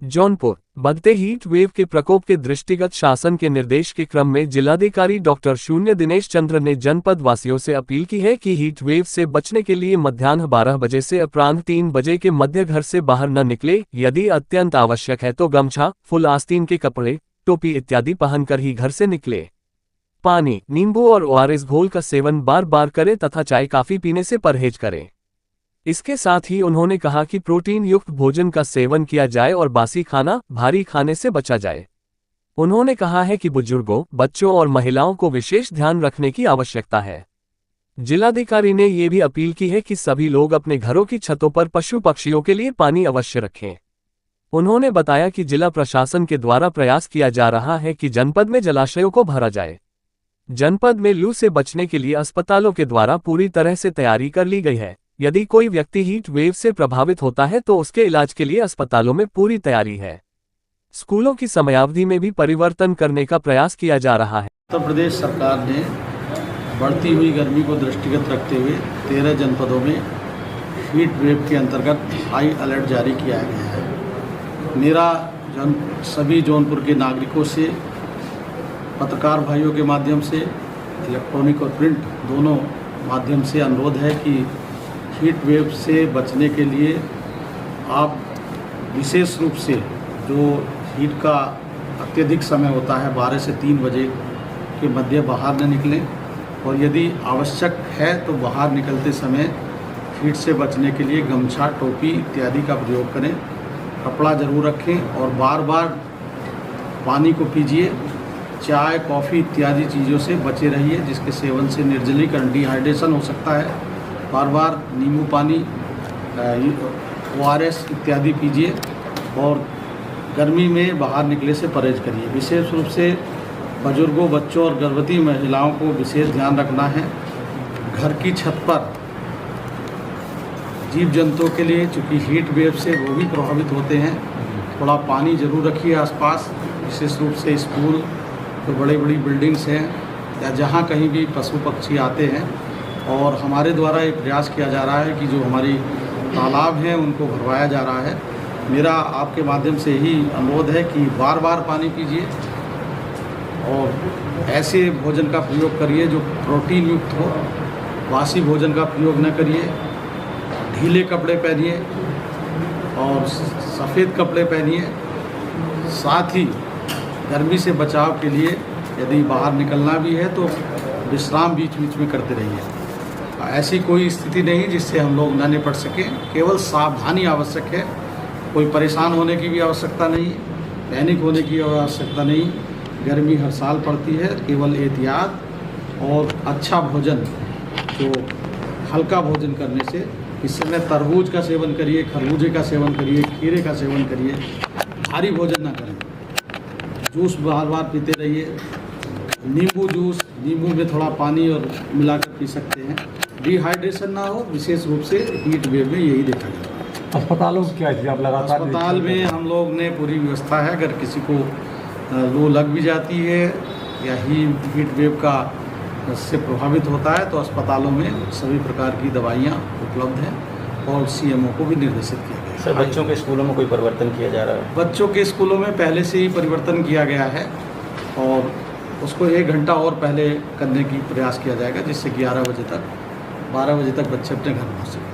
जौनपुर बढ़ते heat wave के प्रकोप के दृष्टिगत शासन के निर्देश के क्रम में जिलाधिकारी डॉक्टर शून्य दिनेश चंद्र ने जनपद वासियों से अपील की है कि हीट वेव से बचने के लिए मध्याह्न 12 बजे से अपराह्न 3 बजे के मध्य घर से बाहर न निकले। यदि अत्यंत आवश्यक है तो गमछा, फुल आस्तीन के कपड़े, टोपी इत्यादि पहनकर ही घर से निकले। पानी, नींबू और ओआरएस घोल का सेवन बार बार करें तथा चाय काफी पीने से परहेज करें। इसके साथ ही उन्होंने कहा कि प्रोटीन युक्त भोजन का सेवन किया जाए और बासी खाना, भारी खाने से बचा जाए। उन्होंने कहा है कि बुजुर्गों, बच्चों और महिलाओं को विशेष ध्यान रखने की आवश्यकता है। जिलाधिकारी ने ये भी अपील की है कि सभी लोग अपने घरों की छतों पर पशु पक्षियों के लिए पानी अवश्य रखें। उन्होंने बताया कि जिला प्रशासन के द्वारा प्रयास किया जा रहा है कि जनपद में जलाशयों को भरा जाए। जनपद में लू से बचने के लिए अस्पतालों के द्वारा पूरी तरह से तैयारी कर ली गई है। यदि कोई व्यक्ति हीट वेव से प्रभावित होता है तो उसके इलाज के लिए अस्पतालों में पूरी तैयारी है। स्कूलों की समयावधि में भी परिवर्तन करने का प्रयास किया जा रहा है। उत्तर प्रदेश सरकार ने बढ़ती हुई गर्मी को दृष्टिगत रखते हुए 13 जनपदों में हीट वेव के अंतर्गत हाई अलर्ट जारी किया गया है। मेरा सभी जौनपुर के नागरिकों से, पत्रकार भाइयों के माध्यम से, इलेक्ट्रॉनिक और प्रिंट दोनों माध्यम से अनुरोध है कि हीट वेव से बचने के लिए आप विशेष रूप से जो हीट का अत्यधिक समय होता है 12 से 3 बजे के मध्य बाहर न निकलें, और यदि आवश्यक है तो बाहर निकलते समय हीट से बचने के लिए गमछा, टोपी इत्यादि का प्रयोग करें। कपड़ा जरूर रखें और बार बार पानी को पीजिए। चाय, कॉफ़ी इत्यादि चीज़ों से बचे रहिए जिसके सेवन से निर्जलीकरण, डिहाइड्रेशन हो सकता है। बार बार नींबू पानी, ओआरएस इत्यादि पीजिए और गर्मी में बाहर निकले से परहेज करिए। विशेष रूप से बुजुर्गों, बच्चों और गर्भवती महिलाओं को विशेष ध्यान रखना है। घर की छत पर जीव जंतुओं के लिए, चूँकि हीट वेव से वो भी प्रभावित होते हैं, थोड़ा पानी जरूर रखिए आसपास। विशेष रूप से स्कूल, तो बड़ी बड़ी बिल्डिंग्स हैं या जहाँ कहीं भी पशु पक्षी आते हैं। और हमारे द्वारा ये प्रयास किया जा रहा है कि जो हमारी तालाब हैं उनको भरवाया जा रहा है। मेरा आपके माध्यम से ही अनुरोध है कि बार बार पानी पीजिए और ऐसे भोजन का प्रयोग करिए जो प्रोटीन युक्त हो। बासी भोजन का प्रयोग न करिए। ढीले कपड़े पहनिए और सफ़ेद कपड़े पहनिए। साथ ही गर्मी से बचाव के लिए यदि बाहर निकलना भी है तो विश्राम बीच बीच में करते रहिए। ऐसी कोई स्थिति नहीं जिससे हम लोग न निपट सकें, केवल सावधानी आवश्यक है। कोई परेशान होने की भी आवश्यकता नहीं, पैनिक होने की आवश्यकता नहीं। गर्मी हर साल पड़ती है, केवल एहतियात और अच्छा भोजन, जो हल्का भोजन करने से, इस समय तरबूज का सेवन करिए, खरबूजे का सेवन करिए, खीरे का सेवन करिए। भारी भोजन ना करें। जूस बार बार पीते रहिए। नींबू जूस, नींबू में थोड़ा पानी और मिलाकर पी सकते हैं। डिहाइड्रेशन ना हो, विशेष रूप से हीट वेव में यही देखा जाता है। अस्पतालों की क्या स्थिति आप लगातार? अस्पताल में हम लोग ने पूरी व्यवस्था है। अगर किसी को लू लग भी जाती है या हीट वेव का से प्रभावित होता है तो अस्पतालों में सभी प्रकार की दवाइयाँ उपलब्ध हैं और सीएमओ को भी निर्देशित किया गया है। सर, बच्चों के स्कूलों में कोई परिवर्तन किया जा रहा है? बच्चों के स्कूलों में पहले से ही परिवर्तन किया गया है और उसको 1 घंटा और पहले करने की प्रयास किया जाएगा, जिससे 11 बजे तक, 12 बजे तक बच्चे अपने घर पहुँच सकें।